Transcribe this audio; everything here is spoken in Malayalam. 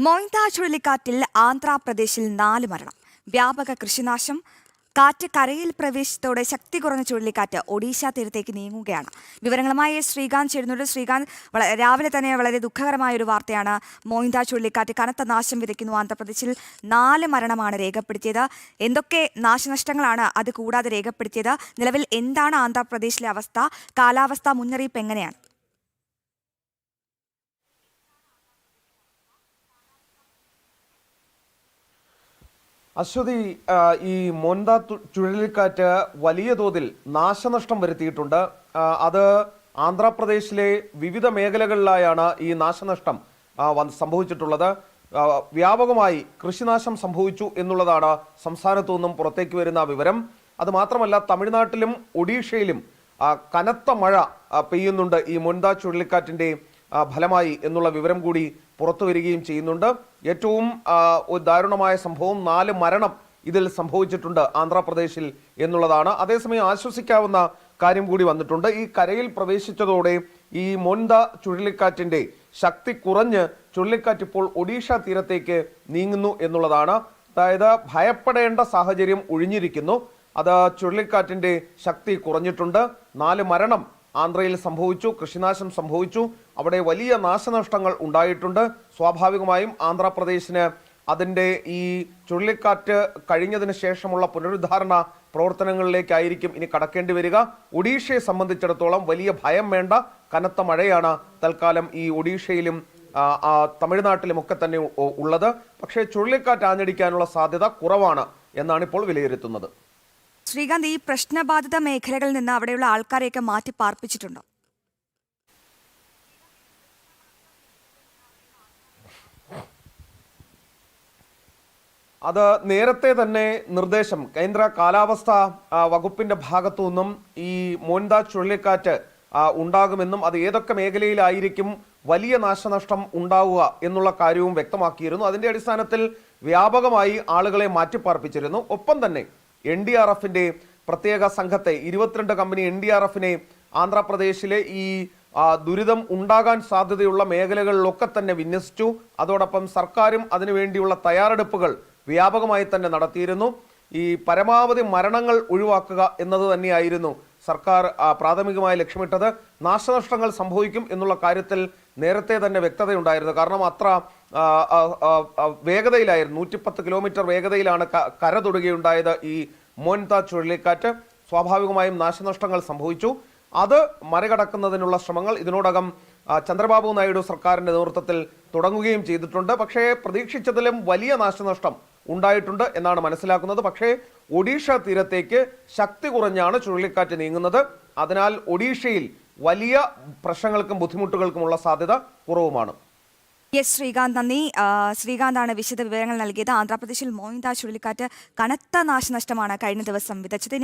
മൊയ്ന്ത ചുഴലിക്കാറ്റിൽ ആന്ധ്രാപ്രദേശിൽ 4 മരണം. വ്യാപക കൃഷിനാശം. കാറ്റ് കരയിൽ പ്രവേശിച്ചതോടെ ശക്തി കുറഞ്ഞ ചുഴലിക്കാറ്റ് ഒഡീഷ തീരത്തേക്ക് നീങ്ങുകയാണ്. വിവരങ്ങളുമായി ശ്രീകാന്ത് ചേരുന്നുണ്ട്. ശ്രീകാന്ത്, രാവിലെ തന്നെ വളരെ ദുഃഖകരമായ ഒരു വാർത്തയാണ്. മൊയ്ന്ത ചുഴലിക്കാറ്റ് കനത്ത നാശം വിതയ്ക്കുന്നു. ആന്ധ്രാപ്രദേശിൽ 4 മരണമാണ് രേഖപ്പെടുത്തിയത്. എന്തൊക്കെ നാശനഷ്ടങ്ങളാണ് അത് കൂടാതെ രേഖപ്പെടുത്തിയത്? നിലവിൽ എന്താണ് ആന്ധ്രാപ്രദേശിലെ അവസ്ഥ? കാലാവസ്ഥാ മുന്നറിയിപ്പ് എങ്ങനെയാണ്? അശ്വതി, ഈ മൊയ്ന്ത ചുഴലിക്കാറ്റ് വലിയ തോതിൽ നാശനഷ്ടം വരുത്തിയിട്ടുണ്ട്. അത് ആന്ധ്രാപ്രദേശിലെ വിവിധ മേഖലകളിലായാണ് ഈ നാശനഷ്ടം സംഭവിച്ചിട്ടുള്ളത്. വ്യാപകമായി കൃഷിനാശം സംഭവിച്ചു എന്നുള്ളതാണ് സംസ്ഥാനത്തു നിന്നും പുറത്തേക്ക് വരുന്ന വിവരം. അതുമാത്രമല്ല, തമിഴ്നാട്ടിലും ഒഡീഷയിലും കനത്ത മഴ പെയ്യുന്നുണ്ട് ഈ മൊയ്ന്ത ചുഴലിക്കാറ്റിൻ്റെ ഫലമായി എന്നുള്ള വിവരം കൂടി പുറത്തു വരികയും ചെയ്യുന്നുണ്ട്. ഏറ്റവും ദാരുണമായ സംഭവം 4 മരണം ഇതിൽ സംഭവിച്ചിട്ടുണ്ട് ആന്ധ്രാപ്രദേശിൽ എന്നുള്ളതാണ്. അതേസമയം ആശ്വസിക്കാവുന്ന കാര്യം കൂടി വന്നിട്ടുണ്ട്. ഈ കരയിൽ പ്രവേശിച്ചതോടെ ഈ മൊയ്ന്ത ചുഴലിക്കാറ്റിൻ്റെ ശക്തി കുറഞ്ഞ് ചുഴലിക്കാറ്റ് ഇപ്പോൾ ഒഡീഷ തീരത്തേക്ക് നീങ്ങുന്നു എന്നുള്ളതാണ്. അതായത് ഭയപ്പെടേണ്ട സാഹചര്യം ഒഴിഞ്ഞിരിക്കുന്നു. അത് ചുഴലിക്കാറ്റിൻ്റെ ശക്തി കുറഞ്ഞിട്ടുണ്ട്. 4 മരണം ആന്ധ്രയിൽ സംഭവിച്ചു. കൃഷിനാശം സംഭവിച്ചു. അവിടെ വലിയ നാശനഷ്ടങ്ങൾ ഉണ്ടായിട്ടുണ്ട്. സ്വാഭാവികമായും ആന്ധ്രാപ്രദേശിന് അതിൻ്റെ ഈ ചുഴലിക്കാറ്റ് കഴിഞ്ഞതിന് ശേഷമുള്ള പുനരുദ്ധാരണ പ്രവർത്തനങ്ങളിലേക്കായിരിക്കും ഇനി കടക്കേണ്ടി വരിക. ഒഡീഷയെ സംബന്ധിച്ചിടത്തോളം വലിയ ഭയം വേണ്ട കനത്ത മഴയാണ് തൽക്കാലം ഈ ഒഡീഷയിലും തമിഴ്നാട്ടിലുമൊക്കെ തന്നെ ഉള്ളത്. പക്ഷേ ചുഴലിക്കാറ്റ് ആഞ്ഞടിക്കാനുള്ള സാധ്യത കുറവാണ് എന്നാണ് ഇപ്പോൾ വിലയിരുത്തുന്നത്. ശ്രീകാന്ത്, ഈ പ്രശ്നബാധിത മേഖലകളിൽ നിന്ന് അവിടെയുള്ള ആൾക്കാരെയൊക്കെ മാറ്റി പാർപ്പിച്ചിട്ടുണ്ടോ? അത് നേരത്തെ തന്നെ നിർദ്ദേശം കേന്ദ്ര കാലാവസ്ഥാ വകുപ്പിന്റെ ഭാഗത്തു നിന്നും ഈ മൊയ്ന്ത ചുഴലിക്കാറ്റ് ഉണ്ടാകുമെന്നും അത് ഏതൊക്കെ മേഖലയിലായിരിക്കും വലിയ നാശനഷ്ടം ഉണ്ടാവുക എന്നുള്ള കാര്യവും വ്യക്തമാക്കിയിരുന്നു. അതിന്റെ അടിസ്ഥാനത്തിൽ വ്യാപകമായി ആളുകളെ മാറ്റിപ്പാർപ്പിച്ചിരുന്നു. ഒപ്പം തന്നെ NDRFന്റെ പ്രത്യേക സംഘത്തെ 22 കമ്പനി NDRFനെ ആന്ധ്രാപ്രദേശിലെ ഈ ദുരിതം ഉണ്ടാകാൻ സാധ്യതയുള്ള മേഖലകളിലൊക്കെ തന്നെ വിന്യസിച്ചു. അതോടൊപ്പം സർക്കാരും അതിനുവേണ്ടിയുള്ള തയ്യാറെടുപ്പുകൾ വ്യാപകമായി തന്നെ നടത്തിയിരുന്നു. ഈ പരമാവധി മരണങ്ങൾ ഒഴിവാക്കുക എന്നത് തന്നെയായിരുന്നു സർക്കാർ പ്രാഥമികമായി ലക്ഷ്യമിട്ടത്. നാശനഷ്ടങ്ങൾ സംഭവിക്കും എന്നുള്ള കാര്യത്തിൽ നേരത്തെ തന്നെ വ്യക്തതയുണ്ടായിരുന്നു. കാരണം അത്ര വേഗതയിലായിരുന്നു, 110 കിലോമീറ്റർ വേഗതയിലാണ് കര തൊടുകയുണ്ടായത് ഈ മൊയ്ന്ത ചുഴലിക്കാറ്റ്. സ്വാഭാവികമായും നാശനഷ്ടങ്ങൾ സംഭവിച്ചു. അത് മറികടക്കുന്നതിനുള്ള ശ്രമങ്ങൾ ഇതിനോടകം ചന്ദ്രബാബു നായിഡു സർക്കാരിന്റെ നേതൃത്വത്തിൽ തുടങ്ങുകയും ചെയ്തിട്ടുണ്ട്. പക്ഷേ പ്രതീക്ഷിച്ചതിലും വലിയ നാശനഷ്ടം ഉണ്ടായിട്ടുണ്ട് എന്നാണ് മനസ്സിലാക്കുന്നത്. പക്ഷേ ഒഡീഷ തീരത്തേക്ക് ശക്തി കുറഞ്ഞാണ് ചുഴലിക്കാറ്റ് നീങ്ങുന്നത്. അതിനാൽ ഒഡീഷയിൽ വലിയ പ്രശ്നങ്ങൾക്കും ബുദ്ധിമുട്ടുകൾക്കുമുള്ള സാധ്യത കുറവുമാണ്. യെസ് ശ്രീകാന്ത്, നന്ദി. ശ്രീകാന്താണ് വിശദ വിവരങ്ങൾ നൽകിയത്. ആന്ധ്രാപ്രദേശിൽ മൊയ്ന്ത ചുഴലിക്കാറ്റ് കനത്ത നാശനഷ്ടമാണ് കഴിഞ്ഞ ദിവസം വിതച്ചത്.